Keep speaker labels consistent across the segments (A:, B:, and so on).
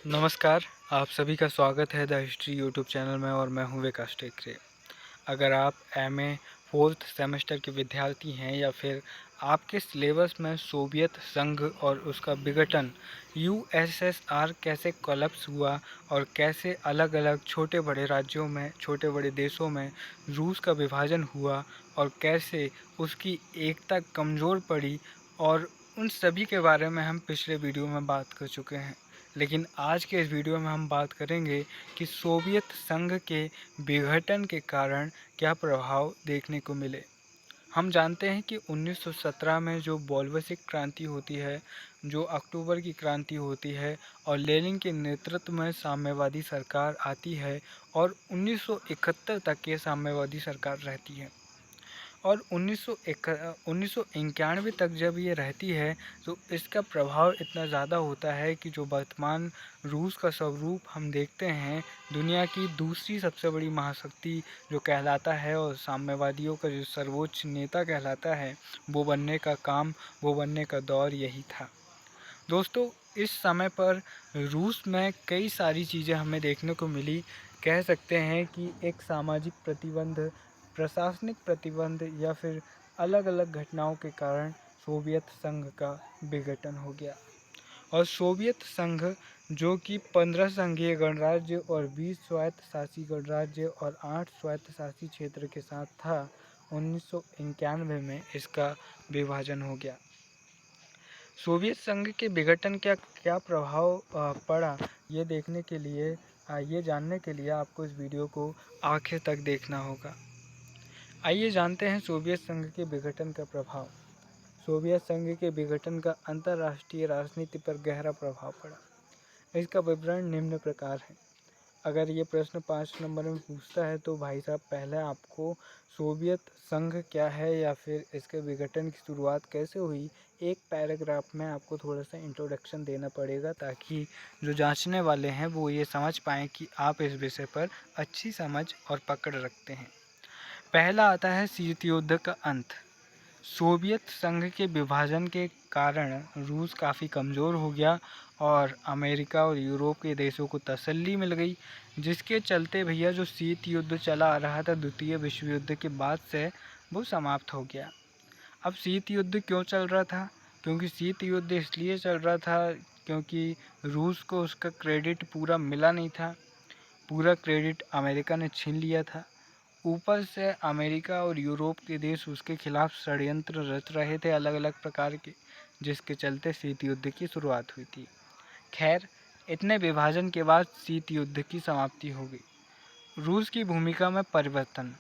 A: नमस्कार, आप सभी का स्वागत है द हिस्ट्री यूट्यूब चैनल में और मैं हूं विकास टेकरे। अगर आप एमए फोर्थ सेमेस्टर के विद्यार्थी हैं या फिर आपके सिलेबस में सोवियत संघ और उसका विघटन यूएसएसआर कैसे कोलैप्स हुआ और कैसे अलग अलग छोटे बड़े राज्यों में छोटे बड़े देशों में रूस का विभाजन हुआ और कैसे उसकी एकता कमज़ोर पड़ी और उन सभी के बारे में हम पिछले वीडियो में बात कर चुके हैं। लेकिन आज के इस वीडियो में हम बात करेंगे कि सोवियत संघ के विघटन के कारण क्या प्रभाव देखने को मिले। हम जानते हैं कि 1917 में जो बोल्शेविक क्रांति होती है, जो अक्टूबर की क्रांति होती है और लेनिन के नेतृत्व में साम्यवादी सरकार आती है और 1971 तक ये साम्यवादी सरकार रहती है और 1991 तक जब ये रहती है तो इसका प्रभाव इतना ज़्यादा होता है कि जो वर्तमान रूस का स्वरूप हम देखते हैं, दुनिया की दूसरी सबसे बड़ी महाशक्ति जो कहलाता है और साम्यवादियों का जो सर्वोच्च नेता कहलाता है, वो बनने का दौर यही था। दोस्तों, इस समय पर रूस में कई सारी चीज़ें हमें देखने को मिली। कह सकते हैं कि एक सामाजिक प्रतिबंध, प्रशासनिक प्रतिबंध या फिर अलग अलग घटनाओं के कारण सोवियत संघ का विघटन हो गया और सोवियत संघ जो कि 15 संघीय गणराज्य और 20 स्वायत्तशासी गणराज्य और 8 स्वायत्तशासी क्षेत्र के साथ था, 1991 में इसका विभाजन हो गया। सोवियत संघ के विघटन का क्या प्रभाव पड़ा, ये देखने के लिए ये जानने के लिए आपको इस वीडियो को आखिर तक देखना होगा। आइए जानते हैं सोवियत संघ के विघटन का प्रभाव। सोवियत संघ के विघटन का अंतर्राष्ट्रीय राजनीति पर गहरा प्रभाव पड़ा। इसका विवरण निम्न प्रकार है। अगर ये प्रश्न 5 नंबर में पूछता है तो भाई साहब पहले आपको सोवियत संघ क्या है या फिर इसके विघटन की शुरुआत कैसे हुई, एक पैराग्राफ में आपको थोड़ा सा इंट्रोडक्शन देना पड़ेगा ताकि जो जांचने वाले हैं वो ये समझ पाएँ कि आप इस विषय पर अच्छी समझ और पकड़ रखते हैं। पहला आता है शीत युद्ध का अंत। सोवियत संघ के विभाजन के कारण रूस काफ़ी कमज़ोर हो गया और अमेरिका और यूरोप के देशों को तसल्ली मिल गई, जिसके चलते भैया जो शीत युद्ध चला आ रहा था द्वितीय विश्व युद्ध के बाद से, वो समाप्त हो गया। अब शीत युद्ध क्यों चल रहा था? क्योंकि शीत युद्ध इसलिए चल रहा था क्योंकि रूस को उसका क्रेडिट पूरा मिला नहीं था। पूरा क्रेडिट अमेरिका ने छीन लिया था। ऊपर से अमेरिका और यूरोप के देश उसके खिलाफ षड्यंत्र रच रहे थे अलग अलग प्रकार के, जिसके चलते शीत युद्ध की शुरुआत हुई थी। खैर, इतने विभाजन के बाद शीत युद्ध की समाप्ति हो गई। रूस की भूमिका में परिवर्तन।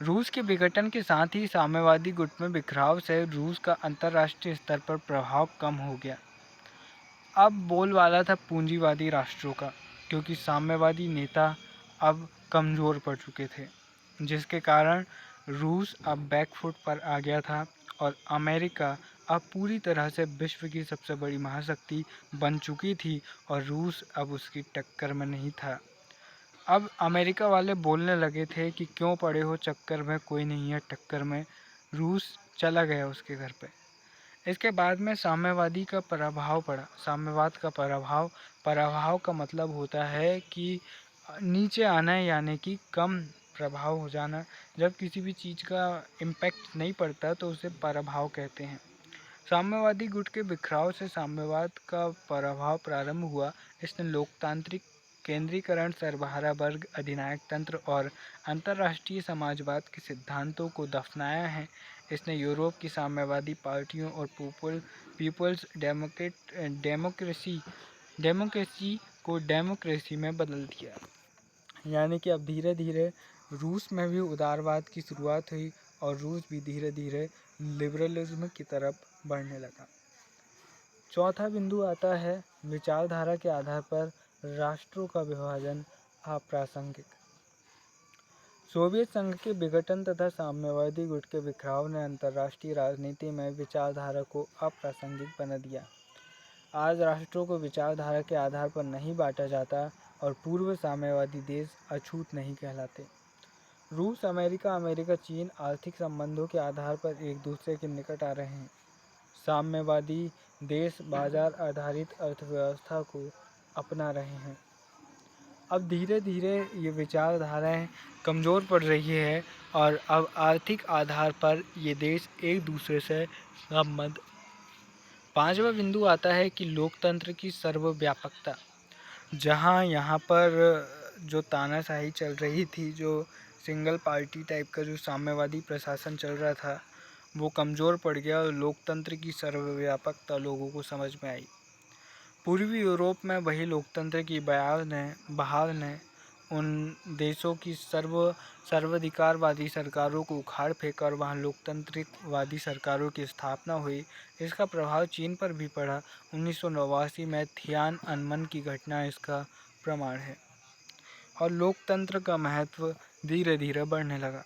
A: रूस के विघटन के साथ ही साम्यवादी गुट में बिखराव से रूस का अंतर्राष्ट्रीय स्तर पर प्रभाव कम हो गया। अब बोलबाला था पूंजीवादी राष्ट्रों का, क्योंकि साम्यवादी नेता अब कमज़ोर पड़ चुके थे, जिसके कारण रूस अब बैकफुट पर आ गया था और अमेरिका अब पूरी तरह से विश्व की सबसे बड़ी महाशक्ति बन चुकी थी और रूस अब उसकी टक्कर में नहीं था। अब अमेरिका वाले बोलने लगे थे कि क्यों पड़े हो चक्कर में, कोई नहीं है टक्कर में। रूस चला गया उसके घर पे। इसके बाद में साम्यवादी का प्रभाव पड़ा। साम्यवाद का प्रभाव का मतलब होता है कि नीचे आना, यानी कि कम प्रभाव हो जाना। जब किसी भी चीज़ का इम्पैक्ट नहीं पड़ता तो उसे प्रभाव कहते हैं। साम्यवादी गुट के बिखराव से साम्यवाद का प्रभाव प्रारंभ हुआ। इसने लोकतांत्रिक केंद्रीकरण, सर्वहारा वर्ग, अधिनायक तंत्र और अंतर्राष्ट्रीय समाजवाद के सिद्धांतों को दफनाया है। इसने यूरोप की साम्यवादी पार्टियों और पीपल्स डेमोक्रेसी को डेमोक्रेसी में बदल दिया। यानी कि अब धीरे धीरे रूस में भी उदारवाद की शुरुआत हुई और रूस भी धीरे धीरे लिबरलिज्म की तरफ बढ़ने लगा। चौथा बिंदु आता है विचारधारा के आधार पर राष्ट्रों का विभाजन अप्रासंगिक। सोवियत संघ के विघटन तथा साम्यवादी गुट के बिखराव ने अंतर्राष्ट्रीय राजनीति में विचारधारा को अप्रासंगिक बना दिया। आज राष्ट्रों को विचारधारा के आधार पर नहीं बांटा जाता और पूर्व साम्यवादी देश अछूत नहीं कहलाते। रूस, अमेरिका, चीन आर्थिक संबंधों के आधार पर एक दूसरे के निकट आ रहे हैं। साम्यवादी देश बाजार आधारित अर्थव्यवस्था को अपना रहे हैं। अब धीरे धीरे ये विचारधाराएं कमज़ोर पड़ रही है और अब आर्थिक आधार पर ये देश एक दूसरे से संबंध। पांचवा बिंदु आता है कि लोकतंत्र की सर्वव्यापकता। जहाँ यहाँ पर जो तानाशाही चल रही थी, जो सिंगल पार्टी टाइप का जो साम्यवादी प्रशासन चल रहा था, वो कमज़ोर पड़ गया और लोकतंत्र की सर्वव्यापकता लोगों को समझ में आई। पूर्वी यूरोप में वही लोकतंत्र की बहार ने उन देशों की सर्वाधिकारवादी सरकारों को उखाड़ फेंका और वहाँ लोकतांत्रिकवादी सरकारों की स्थापना हुई। इसका प्रभाव चीन पर भी पड़ा। 1989 में थियानअनमन की घटना इसका प्रमाण है और लोकतंत्र का महत्व धीरे धीरे बढ़ने लगा।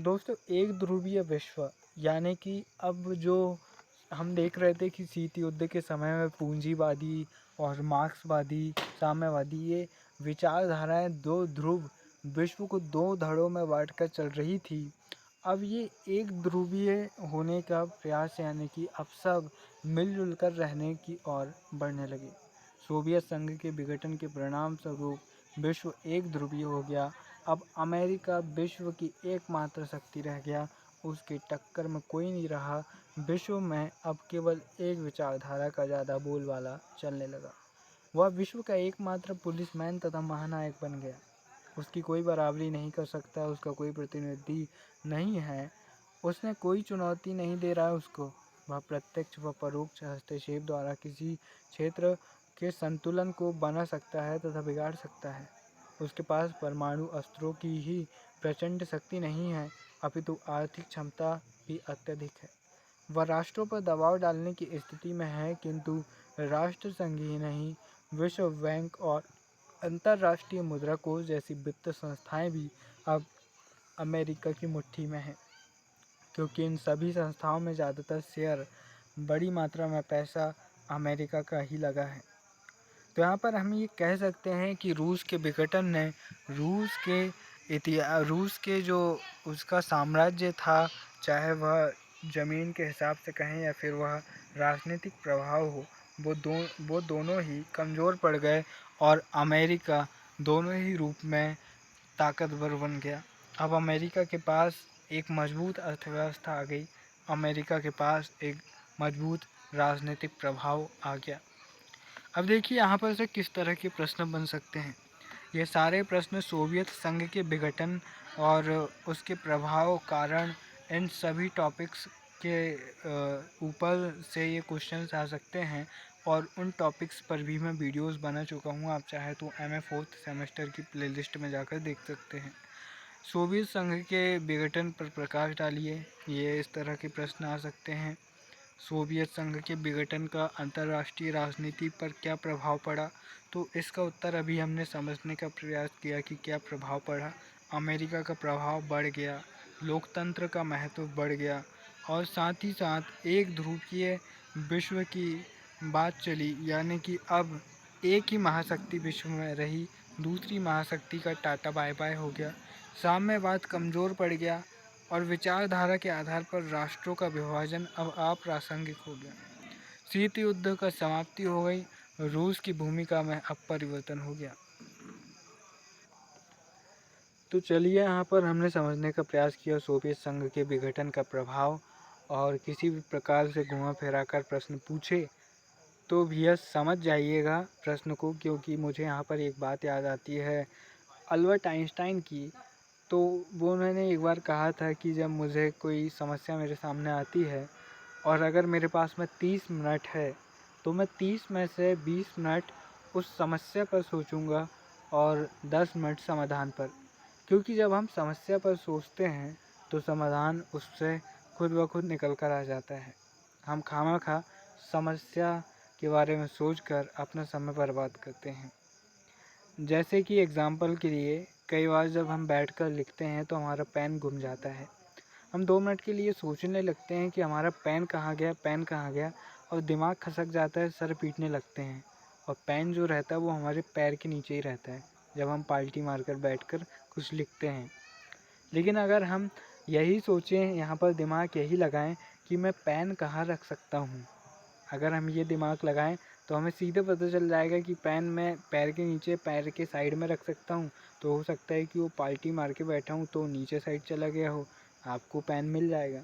A: दोस्तों, एक ध्रुवीय विश्व यानी कि अब जो हम देख रहे थे कि शीत युद्ध के समय में पूंजीवादी और मार्क्सवादी, साम्यवादी, ये विचारधाराएं दो ध्रुव विश्व को दो धड़ों में बांटकर चल रही थी। अब ये एक ध्रुवीय होने का प्रयास यानी कि अब सब मिलजुल कर रहने की ओर बढ़ने लगे। सोवियत संघ के विघटन के परिणाम स्वरूप विश्व एक ध्रुवीय हो गया। अब अमेरिका विश्व की एकमात्र शक्ति रह गया, उसकी टक्कर में कोई नहीं रहा। विश्व में अब केवल एक विचारधारा का ज़्यादा बोलबाला चलने लगा। वह विश्व का एकमात्र पुलिसमैन तथा महानायक बन गया। उसकी कोई बराबरी नहीं कर सकता, उसका कोई प्रतिनिधि नहीं है, उसने कोई चुनौती नहीं दे रहा है उसको। वह प्रत्यक्ष व परोक्ष हस्तक्षेप द्वारा किसी क्षेत्र के संतुलन को बना सकता है तथा बिगाड़ सकता है। उसके पास परमाणु अस्त्रों की ही प्रचंड शक्ति नहीं है, अपितु आर्थिक क्षमता भी अत्यधिक है। वह राष्ट्रों पर दबाव डालने की स्थिति में है, किंतु राष्ट्र संघ ही नहीं, विश्व बैंक और अंतर्राष्ट्रीय मुद्रा कोष जैसी वित्त संस्थाएं भी अब अमेरिका की मुट्ठी में हैं, क्योंकि इन सभी संस्थाओं में ज़्यादातर शेयर, बड़ी मात्रा में पैसा अमेरिका का ही लगा है। तो यहाँ पर हम ये कह सकते हैं कि रूस के विघटन ने रूस के जो उसका साम्राज्य था, चाहे वह ज़मीन के हिसाब से कहें या फिर वह राजनीतिक प्रभाव हो, वो दोनों ही कमज़ोर पड़ गए और अमेरिका दोनों ही रूप में ताकतवर बन गया। अब अमेरिका के पास एक मजबूत अर्थव्यवस्था आ गई, अमेरिका के पास एक मजबूत राजनीतिक प्रभाव आ गया। अब देखिए यहाँ पर से किस तरह के प्रश्न बन सकते हैं। ये सारे प्रश्न सोवियत संघ के विघटन और उसके प्रभाव कारण इन सभी टॉपिक्स के ऊपर से ये क्वेश्चंस आ सकते हैं और उन टॉपिक्स पर भी मैं वीडियोस बना चुका हूँ। आप चाहे तो MA 4th सेमेस्टर की प्लेलिस्ट में जाकर देख सकते हैं। सोवियत संघ के विघटन पर प्रकाश डालिए, ये इस तरह के प्रश्न आ सकते हैं। सोवियत संघ के विघटन का अंतर्राष्ट्रीय राजनीति पर क्या प्रभाव पड़ा, तो इसका उत्तर अभी हमने समझने का प्रयास किया कि क्या प्रभाव पड़ा। अमेरिका का प्रभाव बढ़ गया, लोकतंत्र का महत्व बढ़ गया और साथ ही साथ एक ध्रुवीय विश्व की बात चली, यानी कि अब एक ही महाशक्ति विश्व में रही, दूसरी महाशक्ति का टाटा बाय बाय हो गया, साम्यवाद कमज़ोर पड़ गया और विचारधारा के आधार पर राष्ट्रों का विभाजन अब अप्रासंगिक हो गया। शीत युद्ध का समाप्ति हो गई, रूस की भूमिका में अब परिवर्तन हो गया। तो चलिए, यहाँ पर हमने समझने का प्रयास किया सोवियत संघ के विघटन का प्रभाव, और किसी भी प्रकार से घुमा फिरा कर प्रश्न पूछे तो भैया समझ जाइएगा प्रश्न को, क्योंकि मुझे यहाँ पर एक बात याद आती है अल्बर्ट आइंस्टाइन की। तो वो उन्होंने एक बार कहा था कि जब मुझे कोई समस्या मेरे सामने आती है और अगर मेरे पास में 30 मिनट है तो मैं 30 में से 20 मिनट उस समस्या पर सोचूंगा और 10 मिनट समाधान पर, क्योंकि जब हम समस्या पर सोचते हैं तो समाधान उससे खुद ब खुद निकल कर आ जाता है। हम खामखा समस्या के बारे में सोचकर अपना समय बर्बाद करते हैं। जैसे कि एग्ज़ाम्पल के लिए कई बार जब हम बैठकर लिखते हैं तो हमारा पेन गुम जाता है। हम 2 मिनट के लिए सोचने लगते हैं कि हमारा पेन कहाँ गया, और दिमाग खसक जाता है, सर पीटने लगते हैं और पेन जो रहता है वो हमारे पैर के नीचे ही रहता है जब हम पाल्टी मारकर बैठकर कुछ लिखते हैं। लेकिन अगर हम यही सोचें, यहाँ पर दिमाग यही लगाएं कि मैं पेन कहाँ रख सकता हूँ, अगर हम ये दिमाग लगाएं तो हमें सीधे पता चल जाएगा कि पेन मैं पैर के नीचे पैर के साइड में रख सकता हूँ, तो हो सकता है कि वो पाल्टी मार के बैठा हूँ तो नीचे साइड चला गया हो, आपको पेन मिल जाएगा।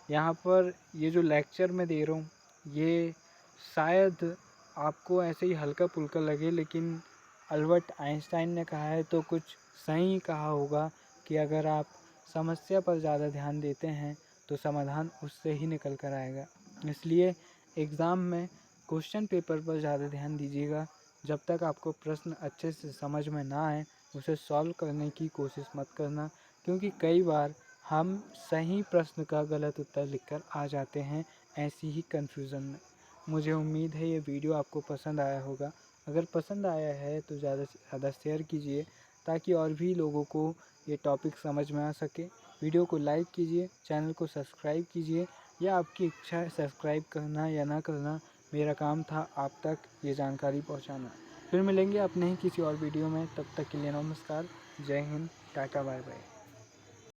A: यहाँ पर ये जो लेक्चर मैं दे रहा हूँ ये शायद आपको ऐसे ही हल्का फुल्का लगे, लेकिन अल्बर्ट आइंस्टाइन ने कहा है तो कुछ सही कहा होगा कि अगर आप समस्या पर ज़्यादा ध्यान देते हैं तो समाधान उससे ही निकल कर आएगा। इसलिए एग्ज़ाम में क्वेश्चन पेपर पर ज़्यादा ध्यान दीजिएगा। जब तक आपको प्रश्न अच्छे से समझ में ना आए उसे सॉल्व करने की कोशिश मत करना, क्योंकि कई बार हम सही प्रश्न का गलत उत्तर लिखकर आ जाते हैं ऐसी ही कन्फ्यूज़न में। मुझे उम्मीद है ये वीडियो आपको पसंद आया होगा। अगर पसंद आया है तो ज़्यादा से ज़्यादा शेयर कीजिए ताकि और भी लोगों को ये टॉपिक समझ में आ सके। वीडियो को लाइक कीजिए, चैनल को सब्सक्राइब कीजिए, या आपकी इच्छा है सब्सक्राइब करना या ना करना, मेरा काम था आप तक ये जानकारी पहुंचाना। फिर मिलेंगे अपने ही किसी और वीडियो में, तब तक के लिए नमस्कार, जय हिंद, टाटा बाय बाय।